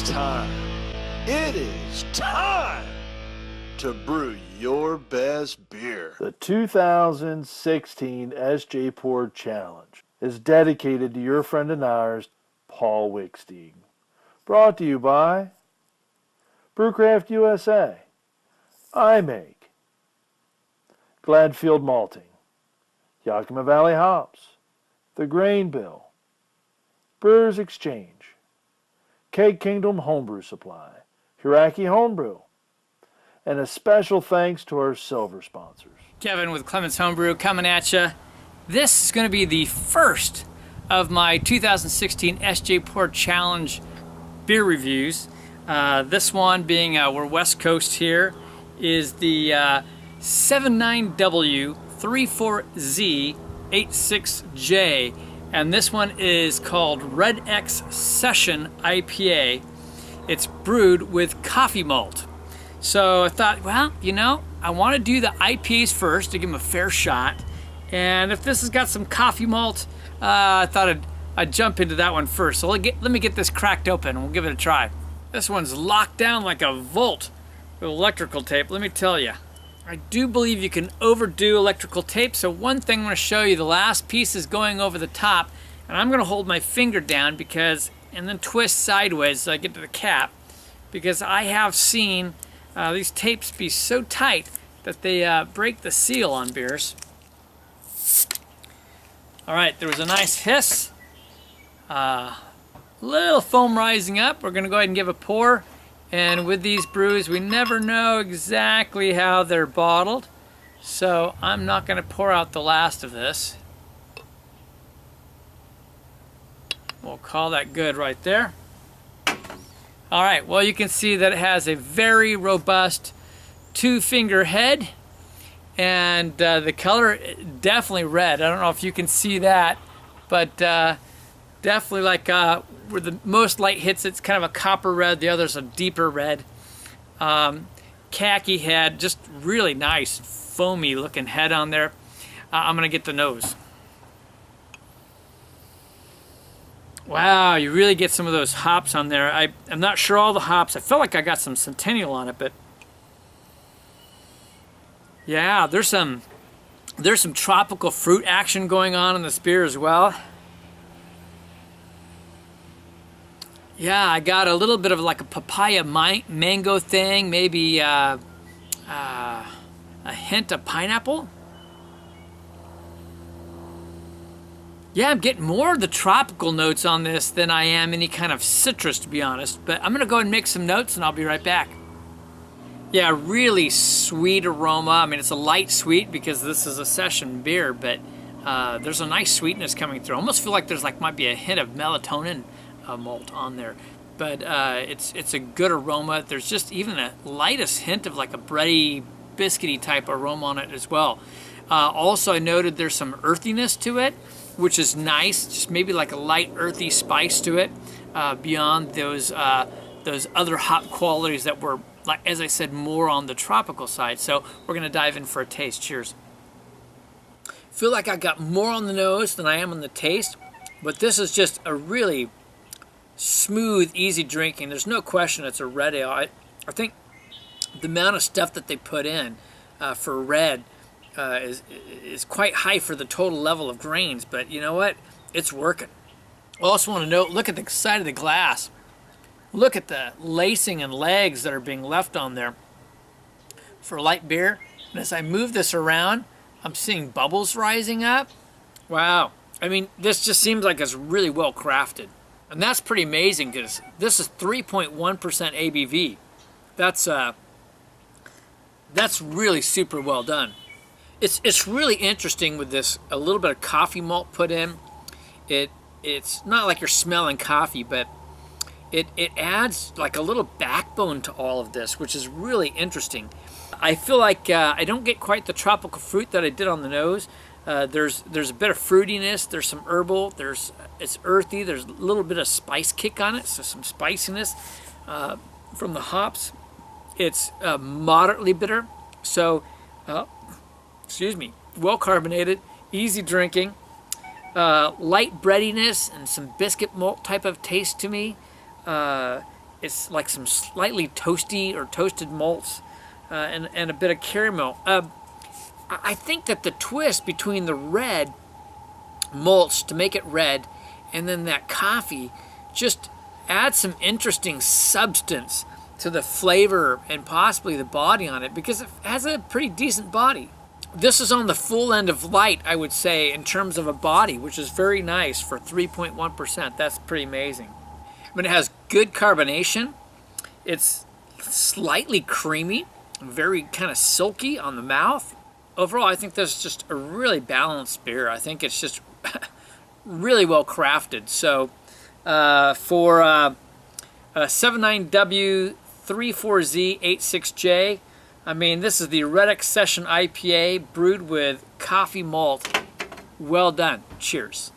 It's time. It is time to brew your best beer. The 2016 SJPorr Challenge is dedicated to your friend and ours, Paul Wickstein. Brought to you by Brewcraft USA, iMake, Gladfield Malting, Yakima Valley Hops, The Grain Bill, Brewers Exchange, Keg Kingdom Homebrew Supply, Hiraki Homebrew, and a special thanks to our silver sponsors. Kevin with Clements Homebrew coming at you. This is going to be the first of my 2016 SJPorr Challenge beer reviews. This one being, we're West Coast here, is the 79W-34Z-86J. And this one is called Red X Session IPA. It's brewed with coffee malt. So I thought, well, you know, I want to do the IPAs first to give them a fair shot. And if this has got some coffee malt, I thought I'd jump into that one first. So let me get this cracked open and we'll give it a try. This one's locked down like a vault with electrical tape, let me tell you. I do believe you can overdo electrical tape, so one thing I'm going to show you, the last piece is going over the top, and I'm going to hold my finger down and then twist sideways so I get to the cap, because I have seen these tapes be so tight that they break the seal on beers. Alright, there was a nice hiss, little foam rising up. We're going to go ahead and give a pour. And with these brews, we never know exactly how they're bottled. So I'm not going to pour out the last of this. We'll call that good right there. All right, well, you can see that it has a very robust two-finger head. And the color, definitely red. I don't know if you can see that, but definitely like where the most light hits, it's kind of a copper red, the other's a deeper red. Khaki head, just really nice, foamy looking head on there. I'm gonna get the nose. Wow, you really get some of those hops on there. I'm not sure all the hops. I felt like I got some Centennial on it, but yeah, there's some tropical fruit action going on in this beer as well. Yeah, I got a little bit of like a papaya mango thing, maybe a hint of pineapple. Yeah, I'm getting more of the tropical notes on this than I am any kind of citrus, to be honest. But I'm going to go ahead and make some notes and I'll be right back. Yeah, really sweet aroma. I mean, it's a light sweet because this is a session beer, but there's a nice sweetness coming through. I almost feel like there's might be a hint of melatonin malt on there, but it's a good aroma. There's just even a lightest hint of like a bready, biscuity type aroma on it as well. Also, I noted there's some earthiness to it, which is nice. Just maybe like a light earthy spice to it, beyond those other hop qualities that were, like as I said, more on the tropical side. So we're gonna dive in for a taste. Cheers. Feel like I got more on the nose than I am on the taste, but this is just a really smooth, easy drinking. There's no question it's a red ale. I think the amount of stuff that they put in for red is quite high for the total level of grains, but you know what? It's working. I also want to note, look at the side of the glass. Look at the lacing and legs that are being left on there for light beer. And as I move this around, I'm seeing bubbles rising up. Wow. I mean, this just seems like it's really well crafted. And that's pretty amazing because this is 3.1% ABV. That's really super well done. It's really interesting with this, a little bit of coffee malt put in. It's not like you're smelling coffee, but it adds like a little backbone to all of this, which is really interesting. I feel like I don't get quite the tropical fruit that I did on the nose. There's a bit of fruitiness, there's some herbal, it's earthy, there's a little bit of spice kick on it, so some spiciness from the hops. It's moderately bitter, so excuse me, well carbonated, easy drinking, light breadiness and some biscuit malt type of taste to me. it's like some slightly toasty or toasted malts and a bit of caramel. I think that the twist between the red malts to make it red and then that coffee just adds some interesting substance to the flavor and possibly the body on it, because it has a pretty decent body. This is on the full end of light, I would say, in terms of a body, which is very nice for 3.1%. That's pretty amazing. I mean, it has good carbonation. It's slightly creamy, very kind of silky on the mouth. Overall, I think this is just a really balanced beer. I think it's just really well crafted. So for 79W-34Z-86J, I mean, this is the Redux Session IPA brewed with coffee malt. Well done. Cheers.